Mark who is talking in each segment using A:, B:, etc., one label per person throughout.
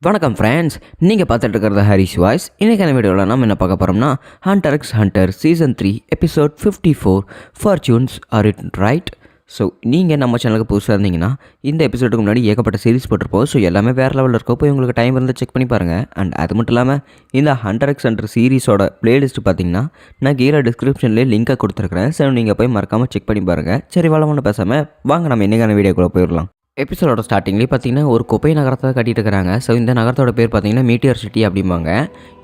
A: வணக்கம் ஃப்ரெண்ட்ஸ், நீங்கள் பார்த்துட்டு இருக்கிறது ஹரிஷ் வாய்ஸ். இன்றைக்கான வீடியோவில் நம்ம என்ன பார்க்க போகிறோம்னா Hunter X Hunter season 3 episode 54 fortunes are it right. So நீங்கள் நம்ம சேனலுக்கு புதுசாக இருந்தீங்கன்னா இந்த எபிசோடுக்கு முன்னாடி ஏகப்பட்ட சீரிஸ் போட்டிருப்போம். ஸோ எல்லாமே வேறு லெவலில் இருக்கோ, போய் உங்களுக்கு டைம் இருந்து செக் பண்ணி பாருங்கள். அண்ட் அது மட்டும் இல்லாமல் இந்த ஹண்டர் எக்ஸ் ஹண்டர் சீரிஸோட பிளேலிஸ்ட் பார்த்தீங்கன்னா நான் கீழே டிஸ்கிரிப்ஷன்லேயே லிங்க்கை கொடுத்துருக்குறேன். ஸோ நீங்கள் போய் மறக்காமல் செக் பண்ணி பாருங்கள். சரி, வளமான பேசாமல் வாங்க நம்ம இன்றைக்கான வீடியோக்குள்ளே போயிடலாம். எபிசோடோட ஸ்டார்டிங்லேயே பார்த்தீங்கன்னா ஒரு குப்பை நகரத்தை கட்டிட்டு இருக்கிறாங்க. ஸோ இந்த நகரத்தோட பேர் பார்த்தீங்கன்னா மீட்டியர் சிட்டி அப்படிம்பாங்க.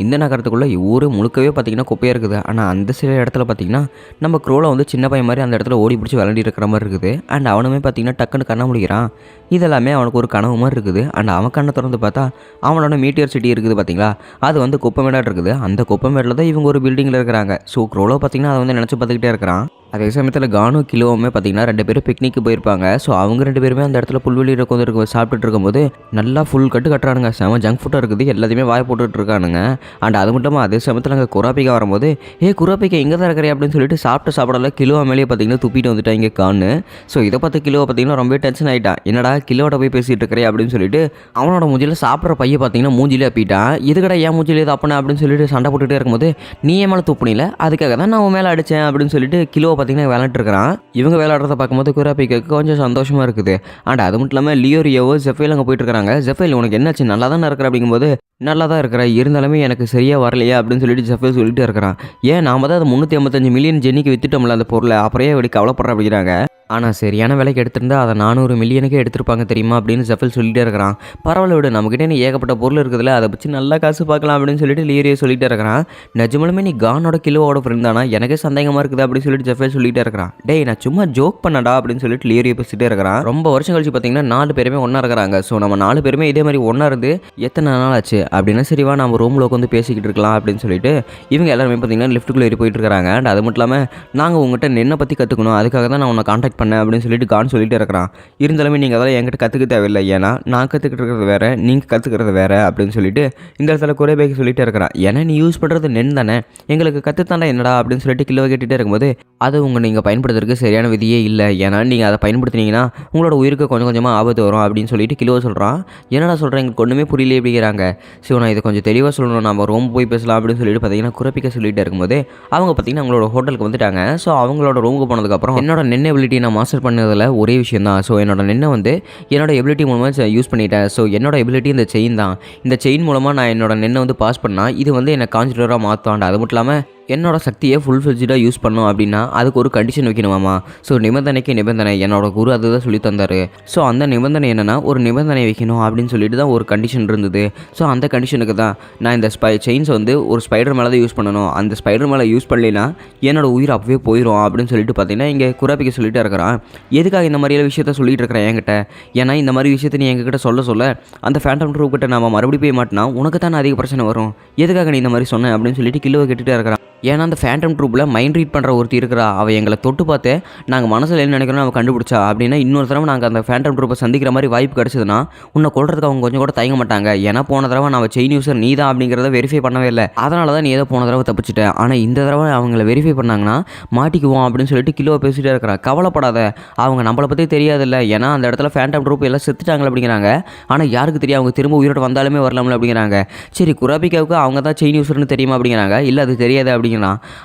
A: இந்த நகரத்துக்குள்ளே ஊர் முழுக்கவே பார்த்தீங்கன்னா குப்பையாக இருக்குது. ஆனால் அந்த சில இடத்துல பார்த்தீங்கன்னா நம்ம க்ரோவில் வந்து சின்ன பையன் மாதிரி அந்த இடத்துல ஓடி பிடிச்சி விளையாடி இருக்கிற மாதிரி இருக்குது. அண்ட் அவனுமே பார்த்தீங்கன்னா டக்குன்னு கண்ண முடிக்கிறான். இதெல்லாமே அவனுக்கு ஒரு கனவு மாதிரி இருக்குது. அண்ட் அவன் கண்ணை திறந்து பார்த்தா அவனோட மீட்டியர் சிட்டி இருக்குது பார்த்தீங்களா, அது வந்து குப்பை மேடாக இருக்குது. அந்த குப்பை மேடில் தான் இவங்க ஒரு பில்டிங்கில் இருக்கிறாங்க. ஸோ க்ரோவில் பார்த்தீங்கன்னா அதை வந்து நினச்சி பார்த்துக்கிட்டே இருக்கிறான். அதே சமயத்தில் கானு கிலோவுமே பார்த்தீங்கன்னா 2 பேரும் பிக்னிக்கு போயிருப்பாங்க. ஸோ அவங்க 2 பேருமே அந்த இடத்துல புல்வெளியில் உட்காந்து சாப்பிட்டுட்டு இருக்கும்போது நல்லா ஃபுல் கட்டு கட்டுறானுங்க. செம ஜங்க் ஃபுட்டாக இருக்குது, எல்லாத்தையுமே வாய் போட்டுட்டு இருக்கானுங்க. அண்ட் அது மட்டும் அதே சமயத்தில் அங்கே குராப்பிக்கா வரும்போது குராப்பிக்கா இங்கே தான் இருக்கிறேன் அப்படின்னு சொல்லிட்டு சாப்பிடல கிலோ மேலேயே பார்த்தீங்கன்னா துப்பிட்டு வந்துட்டா இங்கே கான்னு. ஸோ இதை பார்த்து கிலோவை பார்த்தீங்கன்னா ரொம்ப டென்ஷன் ஆகிட்டான். என்னடா கிலோட போய் பேசிகிட்டு இருக்கிறே அப்படின்னு சொல்லிட்டு அவனோட மூஞ்சியில் சாப்பிட்ற பையன் பார்த்தீங்கன்னா மூஞ்சிலே அப்பிட்டான். இதுக்கடா ஏன் மூஞ்சிலே தப்பனே அப்படின்னு சொல்லிட்டு சண்டை போட்டுகிட்டே இருக்கும்போது நீ ஏன் மேலே துப்புனில, அதுக்காக தான் நான் உன் மேலே அடித்தேன் அப்படின்னு சொல்லிட்டு கிலோ பார்த்தீங்கன்னா விளையாட்டு இருக்கிறான். இவங்க விளையாடுறத பார்க்கும்போது குராப்பிக்கு கொஞ்சம் சந்தோஷமாக இருக்குது. அண்ட் அது மட்டும் இல்லாமல் லியோரியோ ஜெஃபைல் அங்கே போயிட்டு இருக்காங்க. ஜெஃபைல் உனக்கு என்னாச்சு, நல்லா தானே இருக்கிற அப்படிங்கும்போது நல்லா தான் இருக்கிற, இருந்தாலுமே எனக்கு சரியாக வரலையா அப்படின்னு சொல்லிட்டு ஜெஃபைல் சொல்லிட்டு இருக்கிறான். ஏன் நாம தான் அது 385 மில்லியன் ஜென்னிக்கு வித்துட்டோம்ல அந்த பொருளை, அப்புறம் எப்படி கவலைப்படுற அப்படிங்கிறாங்க. ஆனால் சரியான விலைக்கு எடுத்திருந்தா அதை 400 மில்லியனுக்கே எடுத்திருப்பாங்க தெரியுமா அப்படின்னு ஜெஃபைல் சொல்லிட்டே இருக்கிறான். பரவாயில்ல விடு, நம்மகிட்ட ஏகப்பட்ட பொருள் இருக்குதுல்ல, அதை வச்சு நல்லா காசு பார்க்கலாம் அப்படின்னு சொல்லிட்டு லியோரியோ சொல்லிட்டே இருக்கிறான். நிஜமாலுமே நீ கானோட கிலோவோட ஃப்ரெண்ட் தானா, எனக்கே சந்தேகமாக இருக்குது அப்படின்னு சொல்லிட்டு ஜெஃபைல் சொல்லிட்டே இருக்கிறான். டேய் நான் சும்மா ஜோக் பண்ணடா அப்படின்னு சொல்லிட்டு லியோரியோ பேசிட்டே இருக்கிறான். ரொம்ப வருஷம் கழிச்சு பார்த்தீங்கன்னா 4 பேருமே ஒன்றா இருக்கிறாங்க. ஸோ நம்ம 4 பேருமே இதே மாதிரி ஒன்றா இருந்து எத்தனை நாள் ஆச்சு அப்படின்னா சரிவா நம்ம ரூமில் உட்காந்து பேசிக்கிட்டு இருக்கலாம் அப்படின்னு சொல்லிட்டு இவங்க எல்லாருமே பார்த்தீங்கன்னா லிஃப்ட்டுக்குள்ளே ஏறி போயிட்டு இருக்காங்க. அண்ட் அது மட்டும் இல்லாமல் நாங்கள் உங்கள்கிட்ட நென்னை பற்றி கற்றுக்கணும், அதுக்காக தான் நான் உன்னை கான்டாக்ட் பண்ணேன் அப்படின்னு சொல்லிட்டு கான் சொல்லிட்டு இருக்கிறான். இருந்தாலுமே நீங்கள் அதெல்லாம் என்கிட்ட கற்றுக்க தேவையில்லை, ஏன்னா நான் கற்றுக்கிட்டு இருக்கிறது வேறு, நீங்கள் கற்றுக்கிறது வேறு அப்படின்னு சொல்லிட்டு இந்த இடத்துல குறைபேக்கு சொல்லிட்டு இருக்கிறான். ஏன்னா நீ யூஸ் பண்ணுறது நென் தானே, எங்களுக்கு கற்றுத்தாண்டா என்னடா அப்படின்னு சொல்லிட்டு கிலோ கேட்டுகிட்டே இருக்கும்போது அது நீங்கள் பயன்படுத்துறதுக்கு சரியான விதியே இல்லை, ஏன்னா நீங்கள் அதை பயன்படுத்தினீங்கன்னா உங்களோட உயிருக்கு கொஞ்சம் கொஞ்சமாக ஆபத்து வரும் அப்படின்னு சொல்லிட்டு கிலோ சொல்கிறான். என்னடா சொல்கிறேன், எங்களுக்கு ஒன்றுமே புரியல அப்படிங்கிறாங்க. ஸோ நான் இதை கொஞ்சம் தெளிவாக சொல்லணும், நம்ம ரூம் போய் பேசலாம் அப்படின்னு சொல்லிட்டு பார்த்தீங்கன்னா குறைப்பிக்க சொல்லிட்டு இருக்கும்போது அவங்க பார்த்தீங்கன்னா அவங்களோட ஹோட்டலுக்கு வந்துட்டாங்க. ஸோ அவங்களோட ரூமுக்கு போனதுக்கப்புறம் என்னோட நென் எபிலிட்டி நான் மாஸ்டர் பண்ணதில் ஒரே விஷயம் தான். ஸோ என்னோட நென்னை வந்து என்னோட எபிலிட்டி மூலமாக யூஸ் பண்ணிட்டேன். ஸோ என்னோட எபிலிட்டி இந்த செயின் தான். இந்த செயின் மூலமாக நான் என்னோட நென்னை வந்து பாஸ் பண்ணால் இது வந்து என்னை கான்ஜுரராக மாற்றாண்டா. அது மட்டும் இல்லாமல் என்னோட சக்தியை ஃபுல் ஃபில்ஜாக யூஸ் பண்ணோம் அப்படின்னா அதுக்கு ஒரு கண்டிஷன் வைக்கணுமாமா. ஸோ நிபந்தனைக்கு நிபந்தனை என்னோட குரு அதுதான் சொல்லி தந்தார். ஸோ அந்த நிபந்தனை என்னென்னா ஒரு நிபந்தனை வைக்கணும் அப்படின்னு சொல்லிட்டு தான் ஒரு கண்டிஷன் இருந்தது. ஸோ அந்த கண்டிஷனுக்கு தான் நான் இந்த செயின்ஸை வந்து ஒரு ஸ்பைடர் மேலே தான் யூஸ் பண்ணணும். அந்த ஸ்பைடர் மேலே யூஸ் பண்ணலைன்னா என்னோட உயிர் அப்பவே போயிடும் அப்படின்னு சொல்லிட்டு பார்த்தீங்கன்னா இங்கே குராப்பிக்க சொல்லிட்டு இருக்கிறான். எதுக்காக இந்த மாதிரியான விஷயத்த சொல்லிட்டு இருக்கிறேன் என்கிட்ட, ஏன்னா இந்த மாதிரி விஷயத்த நீ எங்ககிட்ட சொல்ல அந்த ஃபேண்டம் ட்ரூப் கிட்ட நம்ம மறுபடியும் போய் மாட்டினா உனக்கு தான் அதிக பிரச்சனை வரும், எதுக்காக நீ இந்த மாதிரி சொன்ன அப்படின்னு சொல்லிட்டு கிலோவை கேட்டுகிட்டே இருக்கிறான். ஏன்னா அந்த ஃபேண்டம் ட்ரூப்பில் மைண்ட் ரீட் பண்ணுற ஒருத்தி இருக்கிறா, அவள் எங்களை தொட்டு பார்த்து நாங்கள் மனசில் என்ன நினைக்கிறோம் அவள் கண்டுபிடிச்சா அப்படின்னா இன்னொரு தடவை நாங்கள் அந்த ஃபேண்டம் ட்ரூப்பை சந்திக்கிற மாதிரி வாய்ப்பு கிடச்சதுன்னா உன்னை கொள்றதுக்கு அவங்க கொஞ்சம் கூட தயங்க மாட்டாங்க. ஏன்னா போன தடவை நான் செயின் யூசர் நீ தான் அப்படிங்கிறத வெரிஃபை பண்ணவே இல்லை, அதனால தான் நீ ஏதோ போன தடவை தப்பிச்சிட்டேன். ஆனால் இந்த தடவை அவங்கள வெரிஃபை பண்ணாங்கன்னா மாட்டிக்குவோம் அப்படின்னு சொல்லிட்டு கிலோவை பேசிகிட்டே இருக்கிறான். கவலைப்படாத, அவங்க நம்மளை பற்றி தெரியாதில்ல, ஏன்னா அந்த இடத்துல ஃபேண்டம் ட்ரூப் எல்லாம் செத்துட்டாங்க அப்படிங்கிறாங்க. ஆனால் யாருக்கு தெரியும், அவங்க திரும்ப உயிரோடு வந்தாலுமே வரலாம்ல அப்படிங்கிறாங்க. சரி குராபிக்காவுக்கு அவங்க தான் செயின் யூசர்னு தெரியுமா அப்படிங்கிறாங்க. இல்லை அது தெரியாது அப்படிங்கிறான்.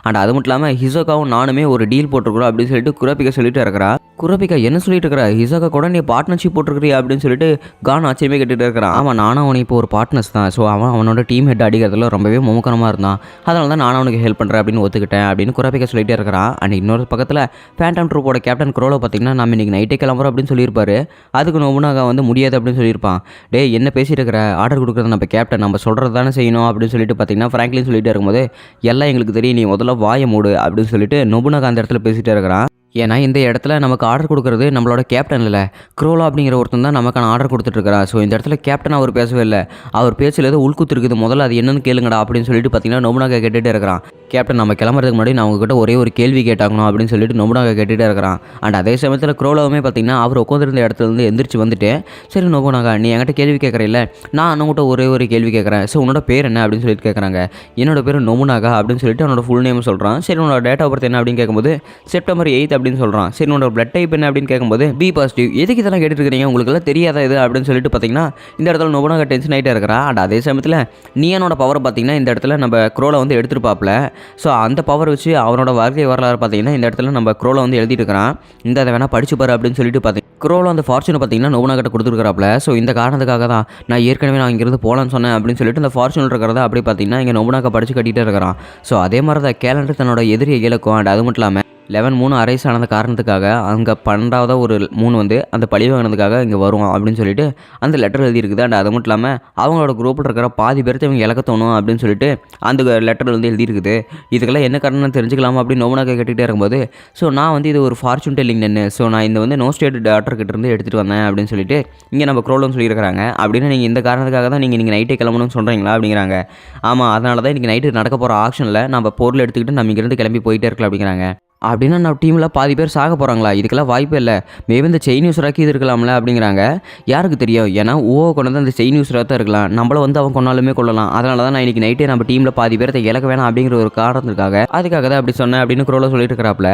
A: அண்ட் அது மட்டும் இல்லாமல் ஹிசோகாவும் நானுமே ஒரு டீல் போட்டிருக்கிறோம் அப்படின்னு சொல்லிட்டு குராபிக்கா சொல்லிட்டு இருக்கிறா. குராபிக்கா என்ன சொல்லிட்டு இருக்கிறா, ஹிசோகா கூட நீ பார்ட்னர்ஷிப் போட்டிருக்கிறியா அப்படின்னு சொல்லிட்டு கான் ஆச்சரியமே கேட்டுட்டு இருக்கிறான். அவன் நானும் அவனை இப்போ ஒரு பார்ட்னர்ஸ் தான். ஸோ அவனோட டீம் ஹெட் அடிக்கிறதுல ரொம்பவே முமுக்கரமாக இருந்தான், அதனால தான் நானும் அவனுக்கு ஹெல்ப் பண்ணுறேன் அப்படின்னு ஒத்துக்கிட்டேன் அப்படின்னு குராபிக்கா சொல்லிட்டே இருக்கிறான். அண்ட் இன்னொரு பக்கத்தில் ஃபேண்டம் ட்ரூப்போட கேப்டன் குரோலோ பார்த்தீங்கன்னா நம்ம இன்னைக்கு நைட்டே கிளம்புறோம் அப்படின்னு சொல்லியிருப்பாரு. அதுக்கு நோபுனாகா வந்து முடியாது அப்படின்னு சொல்லியிருப்பான். டே என்ன பேசிட்டு இருக்கிற, ஆர்டர் கொடுக்குறது நம்ம கேப்டன், நம்ம சொல்கிறது தானே செய்யணும் அப்படின்னு சொல்லிட்டு பார்த்தீங்கன்னா ஃப்ராங்க்லின் சொல்லிட்டு இருக்கும்போது எல்லாம் எங்களுக்கு தெரியும், நீ முதல்ல வாய மூடு அப்படின்னு சொல்லிட்டு நொபுனாகா அந்த இடத்துல பேசிகிட்டே இருக்கிறான். ஏன்னா இந்த இடத்துல நமக்கு ஆர்டர் கொடுக்குறது நம்மளோட கேப்டன் இல்லை, க்ரோலோ அப்படிங்கிற ஒருத்தன் தான் நமக்கான ஆர்டர் கொடுத்துட்ருக்கிறான். ஸோ இந்த இடத்துல கேப்டன் அவர் பேசவே இல்லை, அவர் பேச்சில் ஏதோ உள்குத்து இருக்குது, முதல்ல அது என்னன்னு கேளுங்கடா அப்படின்னு சொல்லிட்டு பார்த்தீங்கன்னா நொபுனாகா கேட்டுகிட்டே இருக்கிறான். கேப்டன் நம்ம கிளம்புறதுக்கு முன்னாடி நான் உங்ககிட்ட ஒரே ஒரு கேள்வி கேட்டாங்கணும் அப்படின்னு சொல்லிட்டு நொபுனாகா கேட்டுகிட்டே இருக்கிறான். அண்ட் அதே சமயத்தில் க்ரோலோவுமே பார்த்தீங்கன்னா அவர் உட்காந்துருந்த இடத்துலேருந்து எந்திரிச்சு வந்துட்டு, சரி நொபுனாகா நீ என்கிட்ட கேள்வி கேட்குறீல்ல, நான் உங்கள்கிட்ட ஒரே ஒரு கேள்வி கேட்குறேன். ஸோ உன்னோட பேர் என்ன அப்படின்னு சொல்லிட்டு கேட்குறாங்க. என்னோட பேர் நொபுனாகா அப்படின்னு சொல்லிட்டு அவனோட ஃபுல் நேம் சொல்கிறான். சரி உன்னோட டேட் ஆஃப் பர்த் என்ன அப்படின்னு கேட்கும்போது செப்டம்பர் 8 அப்படின்னு சொல்கிறான். சரி உன்னோட பிளட் டைப் என்ன அப்படின்னு கேட்கும்போது பி பாசிட்டிவ். எதுக்கு இதெல்லாம் கேட்டுட்டு இருக்கிறீங்க, உங்களுக்குலாம் தெரியாத இது அப்படின்னு சொல்லிட்டு பார்த்தீங்கன்னா இந்த இடத்துல நொபுனாகா டென்ஷன் ஆகிட்டே இருக்கிறான். அண்ட் அதே சமயத்தில் நியானோட பவர் பார்த்தீங்கன்னா இந்த இடத்துல நம்ம க்ரோலை வந்து எடுத்துருப்பாப்ல. ஸோ அந்த பவர் வச்சு அவனோட வாழ்க்கை வரலாறு பார்த்தீங்கன்னா இந்த இடத்துல நம்ம க்ரோலை வந்து எழுதிட்டு இருக்கிறான். இந்த அதை வேணால் படிச்சு பாரு அப்படின்னு சொல்லிட்டு பார்த்தீங்கன்னா க்ரோலை அந்த ஃபார்ச்சூனை பார்த்தீங்கன்னா நொபுனாகிட்ட கொடுத்துருக்காப்ல. ஸோ இந்த காரணத்துக்காக தான் நான் ஏற்கனவே நான் இங்கிருந்து போகலான்னு சொன்னேன் அப்படின்னு சொல்லிட்டு இந்த ஃபார்ச்சூன் இருக்கிறத அப்படி பார்த்தீங்கன்னா இங்கே நொபுனாகா படித்து கட்டிகிட்டே இருக்கிறான். ஸோ அதே மாதிரி தான் கேலண்டர் தன்னோட எதிரியை இழக்கும். அண்ட் அது மட்டும் இல்லாமல் 11/3 அரைஸ் ஆனது காரணத்துக்காக அங்கே 12வது ஒரு 3 வந்து அந்த பழி வாங்கினதுக்காக இங்கே வரும் அப்படின்னு சொல்லிட்டு அந்த லெட்டர் எழுதியிருக்குது. அண்ட் அது மட்டும் இல்லாமல் அவங்களோட குரூப்பில் இருக்கிற பாதி பேர்த்து இவங்க இழக்க தோணும் அப்படின்னு சொல்லிட்டு அந்த லெட்டர் வந்து எழுதியிருக்குது. இதுக்கெல்லாம் என்ன காரணம் தெரிஞ்சுக்கலாமா அப்படின்னு நொபுனாகா கேட்டுகிட்டே இருக்கும்போது ஸோ நான் வந்து இது ஒரு ஃபார்ச்சூன் டெல்லிங் நின்று ஸோ நான் இந்த வந்து நோ ஸ்டேட் டாக்டர்கிட்ட இருந்து எடுத்துகிட்டு வந்தேன் அப்படின்னு சொல்லிட்டு இங்கே நம்ம க்ரோலும் சொல்லியிருக்கிறாங்க. அப்படின்னு நீங்கள் இந்த காரணத்துக்காக தான் நீங்கள் நைட்டே கிளம்பணும்னு சொல்கிறீங்களா அப்படிங்கிறாங்க. ஆமாம், அதனால தான் இன்றைக்கி நைட்டு நடக்க போகிற ஆக்ஷனில் நம்ம பொருள் எடுத்துக்கிட்டு நம்ம இங்கேருந்து கிளம்பி போயிட்டே இருக்கலாம் அப்படிங்கிறாங்க. அப்படின்னா நம்ம டீமில் பாதி பேர் சாக போகிறாங்களா, இதுக்கெல்லாம் வாய்ப்பே இல்லை, மேபி இந்த செயின் யூஸராக்கி இது இருக்கலாம்ல அப்படிங்கிறாங்க. யாருக்கு தெரியும், ஏன்னா கொண்டு வந்து அந்த செயின் யூஸராக தான் இருக்கலாம், நம்மள வந்து அவன் கொண்டாலுமே கொள்ளலாம். அதனால தான் நான் இன்றைக்கி நைட்டே நம்ம டீமில் பாதி பேரத்தை இழக்க வேணாம் அப்படிங்கிற ஒரு காரணத்துக்காக அதுக்காக தான் அப்படி சொன்னேன் அப்படின்னு க்ரோல சொல்லிட்டு இருக்கிறாப்ல.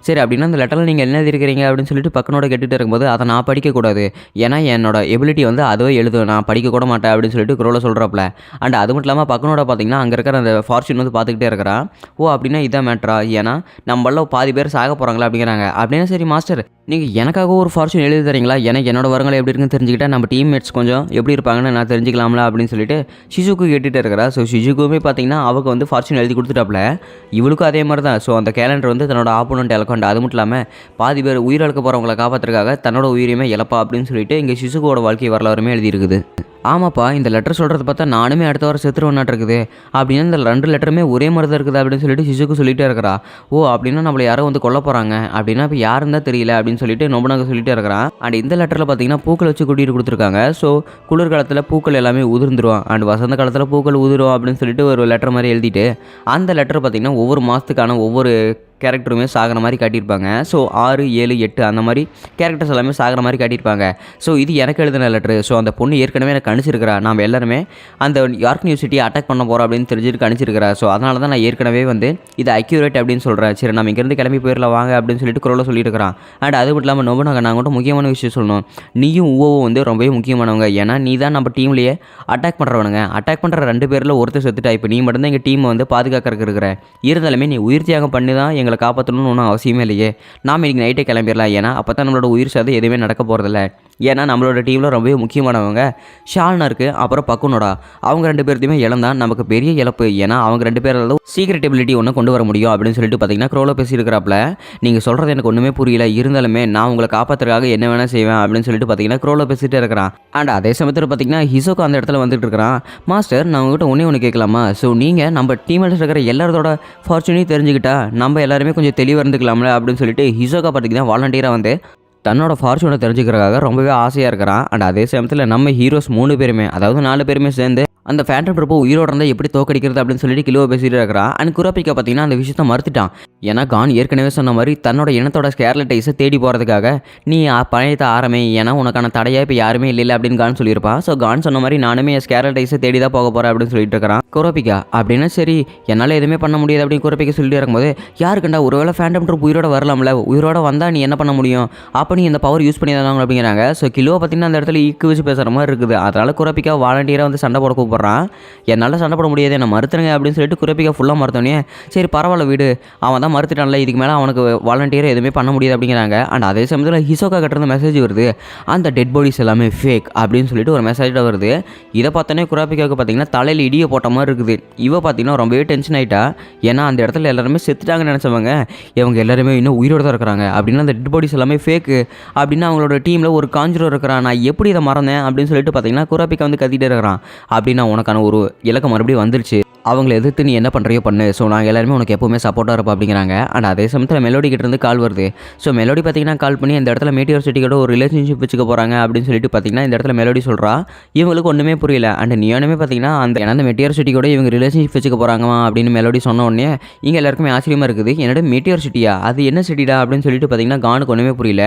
A: சரி அப்படின்னா அந்த லெட்டரில் நீங்கள் என்ன இருக்கிறீங்க அப்படின்னு சொல்லிட்டு பக்கனோட கேட்டுகிட்டு இருக்கும்போது அதை நான் படிக்கக்கூடாது, ஏன்னா என்னோட எபிலிட்டி வந்து அதுவே எழுதும், நான் படிக்க கூட மாட்டேன் அப்படின்னு சொல்லிட்டு க்ரோல சொல்கிறாப்ல. அண்ட் அது மட்டும் இல்லாமல் பக்கனோட பார்த்தீங்கன்னா அங்கே இருக்கிற அந்த ஃபார்ச்சூன் வந்து பார்த்துக்கிட்டே இருக்கிறான். அப்படின்னா இதான் மேட்ரா, ஏன்னா நம்மள பாதி பேர் சாக போகிறாங்களா அப்படிங்கிறாங்க. அப்படின்னா சரி மாஸ்டர் நீங்கள் எனக்காக ஒரு ஃபார்ச்சூன் எழுதி தரீங்களா, எனக்கு என்னோட வரங்களை எப்படி இருக்குன்னு தெரிஞ்சுக்கிட்டா நம்ம டீம்மேட்ஸ் கொஞ்சம் எப்படி இருப்பாங்கன்னு நான் தெரிஞ்சுக்கலாம்ல அப்படின்னு சொல்லிட்டு ஷிஜுக்கு கேட்டுகிட்டே இருக்கிறா. ஸோ ஷிஜுக்குமே பார்த்தீங்கன்னா அவளுக்கு வந்து ஃபார்ச்சூன் எழுதி கொடுத்துட்டாப்ல. இவளுக்கும் அதே மாதிரி தான். ஸோ அந்த கேலண்டர் வந்து தன்னோட ஆப்போனண்ட் இழக்கொண்டு, அது மட்டும் இல்லாமல் பாதி பேர் உயிரிழக்க போகிறவங்களை காப்பாற்றுறதுக்காக தன்னோட உயிரையுமே இழப்பா அப்படின்னு சொல்லிட்டு இங்கே ஷிஜுக்கோட வாழ்க்கை வரலாறுமே எழுதியிருக்குது. ஆமாப்பா, இந்த லெட்டர் சொல்கிறது பார்த்தா நானுமே அடுத்த வாரம் செத்துருவனாட்டு இருக்குது அப்படின்னு இந்த 2 லெட்டருமே ஒரே மாதிரி தான் இருக்குது அப்படின்னு சொல்லிட்டு ஷிஜுக்கு சொல்லிகிட்டே இருக்கிறா. அப்படின்னா நம்மளை யாரோ வந்து கொல்ல போகிறாங்க அப்படின்னா இப்போ யாருன்னு தான் தெரியல அப்படின்னு சொல்லிட்டு நொபுனாகா சொல்லிகிட்டே இருக்கிறான். அண்ட் இந்த லெட்டரில் பார்த்தீங்கன்னா பூக்கள் வச்சு கூட்டிகிட்டு கொடுத்துருக்காங்க. ஸோ குளிர்காலத்தில் பூக்கள் எல்லாமே உதிர்ந்துடும், அண்ட் வசந்த காலத்தில் பூக்கள் உதிரும் அப்படின்னு சொல்லிட்டு ஒரு லெட்டர் மாதிரி எழுதிட்டு அந்த லெட்டர் பார்த்தீங்கன்னா ஒவ்வொரு மாதத்துக்கான ஒவ்வொரு கேரக்டருமே சாகிற மாதிரி காட்டியிருப்பாங்க. ஸோ 6, 7, 8 அந்த மாதிரி கேரக்டர்ஸ் எல்லாமே சாகிற மாதிரி காட்டியிருப்பாங்க. ஸோ இது எனக்கு எழுதின லெட்ரு. ஸோ அந்த பொண்ணு ஏற்கனவே எனக்கு அனுப்பிச்சிருக்கிறா, நாம் எல்லாருமே அந்த யார்க் யூனிவர்சிட்டியை அட்டாக் பண்ண போகிறோம் அப்படின்னு தெரிஞ்சுட்டு அனுப்பிச்சிருக்கிறா. ஸோ அதனால தான் நான் ஏற்கனவே வந்து இது அக்யூரேட் அப்படின்னு சொல்கிறேன். சரி நம்ம இங்கேருந்து கிளம்பி போயிடலாம் வாங்க அப்படின்னு சொல்லிட்டு க்ரோல சொல்லியிருக்கிறான். அண்ட் அது மட்டும் இல்லாமல் நொபுனாகா நான் கூட முக்கியமான விஷயம் சொல்லணும், நீயும் ஊவோவும் வந்து ரொம்பவே முக்கியமானவங்க, ஏன்னா நீ தான் நம்ம டீம்லேயே அட்டாக் பண்ணுறவனுங்க. அட்டாக் பண்ணுற 2 பேரில் ஒருத்தர் செத்துட்டா, இப்போ நீ மட்டும்தான் எங்கள் டீமை வந்து பாதுகாக்கிறதுக்கு இருக்கிற. இருந்தாலுமே நீ உயிர் தியாகம் பண்ணி தான் எங்களை காப்பாற்றணும்னு ஒன்றும் அவசியமே இல்லையே, நாம் இன்றைக்கி நைட்டே கிளம்பிடலாம், ஏன்னா அப்போ தான் நம்மளோட உயிர் சாது எதுவுமே நடக்க போகிறதில்ல. ஏன்னா நம்மளோட டீமில் ரொம்பவே முக்கியமானவங்க ஷால்னா இருக்குது, அப்புறம் பக்குனோடா, அவங்க 2 பேர்த்தையுமே இழந்தான் நமக்கு பெரிய இழப்பு, ஏன்னா அவங்க 2 பேரால சீக்ரெட் எபிலிட்டி ஒன்று கொண்டு வர முடியும் அப்படின்னு சொல்லிட்டு பார்த்தீங்கன்னா க்ரோல பேசியிருக்கிறாப்ல. நீங்கள் சொல்கிறது எனக்கு ஒன்றுமே புரியல, இருந்தாலுமே நான் உங்களை காப்பாற்றுறதுக்காக என்ன வேணால் செய்வேன் அப்படின்னு சொல்லிட்டு பார்த்தீங்கன்னா க்ரோல பேசிகிட்டே இருக்கிறான். அண்ட் அதே சமயத்தில் பார்த்தீங்கன்னா ஹிசோக்கு அந்த இடத்துல வந்துட்டு இருக்கிறான். மாஸ்டர் நான் உங்கள்கிட்ட ஒன்று கேட்கலாமா, ஸோ நீங்கள் நம்ம டீமில் இருக்கிற எல்லாரோட ஃபார்ச்சூனையும் தெரிஞ்சுக்கிட்டா நம்ம எல்லாருமே கொஞ்சம் தெளிவாக இருந்துக்கலாம்ல அப்படின்னு சொல்லிட்டு ஹிசோக்கா பார்த்தீங்கன்னா வாலண்டியராக வந்து தன்னோட ஃபார்ச்சூனை தெரிஞ்சுக்கிறதுக்காக ரொம்பவே ஆசையாக இருக்கிறான். அண்ட் அதே சமயத்தில் நம்ம ஹீரோஸ் 3 பேருமே, அதாவது 4 பேருமே சேர்ந்து அந்த ஃபேண்டம் ட்ரப்போ உயிரோட இருந்தால் எப்படி தோக்கடிக்கிறது அப்படின்னு சொல்லிட்டு கிலோவை பேசிட்டு இருக்கிறான். அண்ட் குரோபிகா பார்த்தீங்கன்னா அந்த விஷயத்தை மறுத்துட்டான். ஏன்னா கான் ஏற்கனவே சொன்ன மாதிரி தன்னோட இனத்தோட ஸ்கேர்லெட் ஐஸை தேடி போகிறதுக்காக நீ பழையத்தை ஆரம்பி, ஏன்னா உனக்கான தடையாக இப்போ யாருமே இல்லை அப்படின்னு கான் சொல்லியிருப்பான். ஸோ கான் சொன்ன மாதிரி நானுமே என் ஸ்கேர்லெட் ஐஸை தேடி தான் போக போகிறேன் அப்படின்னு சொல்லிட்டு இருக்கிறான் குரோபிகா. அப்படின்னா சரி என்னால் எதுவுமே பண்ண முடியாது அப்படின்னு குரோபிகா சொல்லிட்டு இருக்கும்போது யாருக்குண்டா ஒருவேளை ஃபேண்டம் ட்ரப் உயிரோட வரலாம்ல, உயிரோட வந்தால் நீ என்ன பண்ண முடியும், அப்போ நீ இந்த பவர் யூஸ் பண்ணி தான் அப்படிங்கிறாங்க. ஸோ கிலோ பார்த்தீங்கன்னா அந்த இடத்துல ஈக்கு வச்சு பேசுகிற மாதிரி இருக்குது. அதனால் குரோபிகா வாலண்டியராக வந்து சண்டை போட கூப்பிட்றான். என்னால் சண்டை போட முடியாது, என்ன மறுத்துருங்க அப்படின்னு சொல்லிட்டு குரோபிகா ஃபுல்லாக மறுத்தோன்னே சரி பரவாயில்ல விடு, அவன் தான் மறுத்துட்டான்ல, இதுக்கு மேலே அவனுக்கு வாலண்டியராக எதுவுமே பண்ண முடியாது அப்படிங்கிறாங்க. அண்ட் அதே சமயத்தில் ஹிசோக்கா கிட்ட மெசேஜ் வருது, அந்த டெட் பாடிஸ் எல்லாமே ஃபேக் அப்படின்னு சொல்லிட்டு ஒரு மெசேஜ் வருது. இதை பார்த்தோன்னே குரோபிகாவுக்கு பார்த்தீங்கன்னா தலையில் இடியை போட்ட மாதிரி இருக்குது. இவ பார்த்தீங்கன்னா ரொம்பவே டென்ஷன் ஆகிட்டா, ஏன்னா அந்த இடத்துல எல்லாருமே செத்துட்டாங்கன்னு நினச்சவங்க இவங்க எல்லாருமே இன்னும் உயிரோடு தான் இருக்கிறாங்க. அப்படின்னா அந்த டெட் பாடிஸ் எல்லாமே ஃபேக்கு அப்படின்னு அவங்களோட டீமில் ஒரு காஞ்சரோ இருக்கிறான், நான் எப்படி இதை மறந்தேன் அப்படின்னு சொல்லிட்டு பார்த்தீங்கன்னா குரோபிகா வந்து கத்திட்டே இருக்கிறான். அப்படின்னா உனக்கான ஒரு இலக்கம் மறுபடியும் வந்துருச்சு, அவங்கள எதிர்த்து நீ என்ன பண்ணுறியோ பண்ணு, ஸோ நாங்கள் எல்லாருமே உனக்கு எப்போவுமே சப்போர்ட்டாக இருப்போம் அப்படிங்கிறாங்க. அண்ட் அதே சமயத்தில் மெலோடி கிட்டேருந்து கால் வருது. ஸோ மெலோடி பார்த்தீங்கன்னா கால் பண்ணி இந்த இடத்துல மீட்டியர் சிட்டி கூட ஒரு ரிலேஷன்ஷிப் வச்சுக்க போகிறாங்க அப்படின்னு சொல்லிட்டு பார்த்தீங்கன்னா இந்த இடத்துல மெலோடி சொல்கிறா. இவங்களுக்கு ஒன்றுமே புரியல. அண்ட் நியோனுமே பார்த்தீங்கன்னா அந்த மீட்டியர் சிட்டி கூட இவங்க ரிலேஷன்ஷிப் வச்சுக்க போகிறாங்கம்மா அப்படின்னு மெலோடி சொன்ன உடனே இங்கே எல்லாருக்குமே ஆச்சரியமாக இருக்குது. என்னோட மீட்டியர் சிட்டியா, அது என்ன சிட்டிடா அப்படின்னு சொல்லிட்டு பார்த்தீங்கன்னா கானுக்கு ஒன்றுமே புரியல.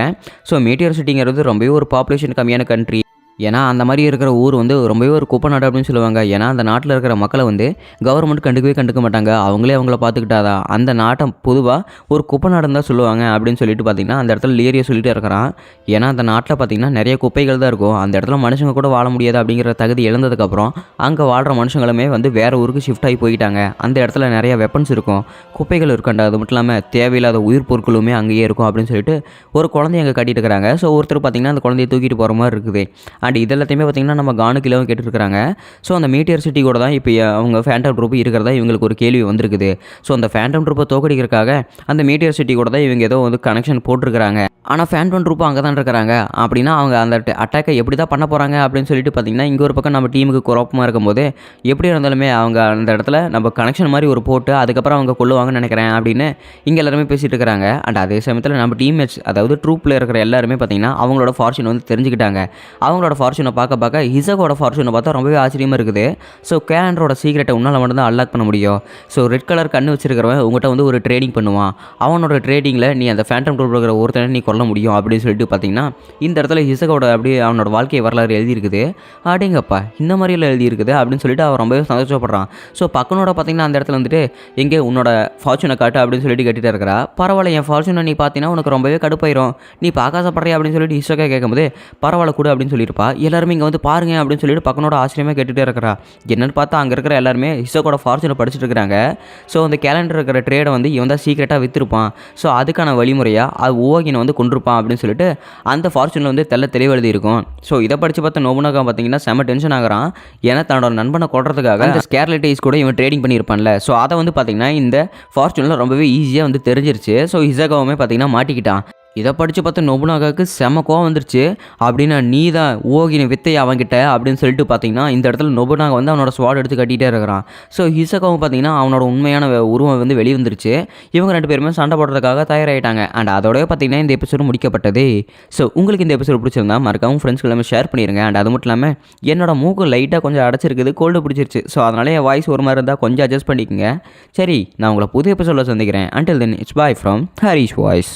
A: ஸோ மீட்டியர் சிட்டிங்கிறது ரொம்பவே ஒரு பாப்புலேஷன் கம்மியான கண்ட்ரி. ஏன்னா அந்த மாதிரி இருக்கிற ஊர் வந்து ரொம்பவே ஒரு குப்பை நாடு அப்படின்னு சொல்லுவாங்க. ஏன்னா அந்த நாட்டில் இருக்கிற மக்களை வந்து கவர்மெண்ட் கண்டுக்க மாட்டாங்க. அவங்களே அவங்கள பார்த்துக்கிட்டாதான் அந்த நாட்டை பொதுவாக ஒரு குப்பை நாடுன்னு தான் சொல்லுவாங்க அப்படின்னு சொல்லிட்டு பார்த்தீங்கன்னா அந்த இடத்துல லியரியை சொல்லிட்டு இருக்கிறான். ஏன்னா அந்த நாட்டில் பார்த்தீங்கன்னா நிறைய குப்பைகள் தான் இருக்கும். அந்த இடத்துல மனுஷங்க கூட வாழ முடியாது அப்படிங்கிற தகுதி இழந்ததுக்கப்புறம் அங்கே வாழ்கிற மனுஷங்களுமே வந்து வேறு ஊருக்கு ஷிஃப்ட் ஆகி போயிட்டாங்க. அந்த இடத்துல நிறைய வெப்பன்ஸ் இருக்கும், குப்பைகள் இருக்காண்டா. அது மட்டும் இல்லாமல் தேவையில்லாத உயிர் பொருட்களுமே அங்கேயே இருக்கும் அப்படின்னு சொல்லிட்டு ஒரு குழந்தைய அங்கே கட்டிட்டு இருக்கிறாங்க. ஸோ ஒருத்தர் பார்த்தீங்கன்னா அந்த குழந்தைய தூக்கிட்டு போகிற மாதிரி இருக்குது. அண்ட் இது எல்லாத்தையுமே பார்த்திங்கன்னா நம்ம கானுக்கிலவும் கேட்டுருக்காங்க. ஸோ அந்த மீட்டியர் சிட்டி கூட தான் இப்போ அவங்க ஃபேண்டம் ட்ரூப் இருக்கிறதா இவங்களுக்கு ஒரு கேள்வி வந்திருக்குது. ஸோ அந்த ஃபேண்டம் ட்ரூப்பை தோக்கடிக்கிறதுக்காக அந்த மீட்டியர் சிட்டி கூட தான் இவங்க ஏதோ வந்து கனெக்ஷன் போட்டிருக்கிறாங்க. ஆனால் ஃபேண்டம் ட்ரூப் அங்கே தான் இருக்கிறாங்க. அப்படின்னா அவங்க அந்த அட்டாக்கை எப்படி தான் பண்ண போகிறாங்க அப்படின்னு சொல்லிட்டு பார்த்திங்கன்னா இங்கே ஒரு பக்கம் நம்ம டீமுக்கு குழப்பமாக இருக்கும்போது எப்படி இருந்தாலுமே அவங்க அந்த இடத்துல நம்ம கனெக்ஷன் மாதிரி ஒரு போட்டு அதுக்கப்புறம் அவங்க கொள்ளுவாங்கன்னு நினைக்கிறேன் அப்படின்னு இங்கே எல்லாருமே பேசிகிட்டு இருக்கிறாங்க. அண்ட் அதே சமயத்தில் நம்ம டீம்மேட்ஸ் அதாவது ட்ரூப்பில் இருக்கிற எல்லாருமே பார்த்திங்கன்னா அவங்களோட ஃபார்ச்சூன் வந்து தெரிஞ்சுக்கிட்டாங்க. அவங்களோட ஃபார்ச்சூனை பார்க்க ஹிசகோட ஃபார்ச்சூனை பார்த்தா ரொம்பவே ஆச்சரியமாக இருக்குது. ஸோ கேலண்டரோட சீக்ரெட்டை உன்னால் மட்டும் தான் அன்லாக் பண்ண முடியும். ஸோ ரெட் கலர் கண்ணு வச்சிருக்கிறவன் உங்கள்கிட்ட வந்து ஒரு ட்ரேடிங் பண்ணுவான். அவனோட ட்ரேடிங்கில் நீ அந்த ஃபேண்டம் ட்ரூப் இருக்கிற ஒருத்தனை நீ கொல்ல முடியும் அப்படின்னு சொல்லிட்டு பார்த்தீங்கன்னா இந்த இடத்துல ஹிசகோட அப்படியே அவனோட வாழ்க்கை வரலாறு எழுதியிருக்குது. அப்படிங்கப்பா இந்த மாதிரியெல்லாம் எழுதியிருக்குது அப்படின்னு சொல்லிட்டு அவன் ரொம்பவே சந்தோஷப்படுறான். ஸோ பக்கனோட பார்த்தீங்கன்னா அந்த இடத்துல வந்துட்டு எங்கே உன்னோட ஃபார்ச்சூனை காட்டு அப்படின்னு சொல்லிட்டு கட்டிட்டு இருக்கிறா. பரவாயில்ல, என் ஃபார்ச்சூனை நீ பார்த்தீங்கன்னா உனக்கு ரொம்பவே கடுப்பாயிரும், நீ பார்க்காசப்படுறியா அப்படின்னு சொல்லிட்டு ஹிசகோ கேட்கும்போது பரவாயில்ல கூட அப்படின்னு சொல்லியிருப்பா. எல்லாருமே இங்கே வந்து பாருங்க அப்படின்னு சொல்லிட்டு பக்கனோட ஆச்சரியமாக கேட்டுகிட்டே இருக்கிறா. என்னென்னு பார்த்தா அங்கே இருக்கிற எல்லாருமே ஹிசகோட ஃபார்ச்சூனை படிச்சுட்டு இருக்கிறாங்க. ஸோ அந்த கேலண்டர் இருக்கிற ட்ரேடை வந்து இவன் தான் சீக்கிரட்டாக விற்றுருப்பான். ஸோ அதுக்கான வழிமுறையாக அது ஓகினை வந்து கொண்டிருப்பான் அப்படின்னு சொல்லிட்டு அந்த ஃபார்ச்சூனில் வந்து தெளிவு எழுதியிருக்கும். ஸோ இதை படித்து பார்த்த நோபுனாகா பார்த்தீங்கன்னா செம்ம டென்ஷன் ஆகிறான். ஏன்னா தன்னோட நண்பனை கொள்றதுக்காக அந்த ஸ்கேர்லைட்ஸ் கூட இவன் ட்ரேடிங் பண்ணியிருப்பான்ல. ஸோ அதை வந்து பார்த்தீங்கன்னா இந்த ஃபார்ச்சூனில் ரொம்பவே ஈஸியாக வந்து தெரிஞ்சிருச்சு. ஸோ ஹிசகோவுமே பார்த்தீங்கன்னா மாட்டிக்கிட்டான். இதை படித்து பார்த்து நோபுனாகாவுக்கு செம்ம கோவம் வந்துருச்சு. அப்படின்னா நீ தான் ஓகினை வித்தை அவன்கிட்ட அப்படின்னு சொல்லிட்டு பார்த்தீங்கன்னா இந்த இடத்துல நோபுனாகா வந்து அவனோட ஸ்வாட் எடுத்து கட்டிகிட்டே இருக்கிறான். ஸோ ஹிசகோவும் பார்த்தீங்கன்னா அவனோட உண்மையான உருவம் வந்து வெளியே வந்துருச்சு. இவங்க ரெண்டு பேருமே சண்டை போடுறதுக்காக தயாராகிட்டாங்க. அண்ட் அதோடய பார்த்தீங்கன்னா இந்த எபிசோடு முடிக்கப்பட்டது. ஸோ உங்களுக்கு இந்த எபிசோடு பிடிச்சிருந்தா மறக்காம ஃப்ரெண்ட்ஸ்க்கு எல்லாமே ஷேர் பண்ணிடுங்க. அண்ட் அது மட்டும் இல்லாமல் என்னோட மூக்கு லைட்டாக கொஞ்சம் அடைச்சிருக்குது, கோல்டு பிடிச்சிருச்சு. ஸோ அதனால என் வாய்ஸ் ஒரு மாதிரி இருந்தால் கொஞ்சம் அட்ஜஸ்ட் பண்ணிக்கோங்க. சரி, நான் உங்களை புது எபிசோடில் சந்திக்கிறேன். Until then it's bye from Harish voice.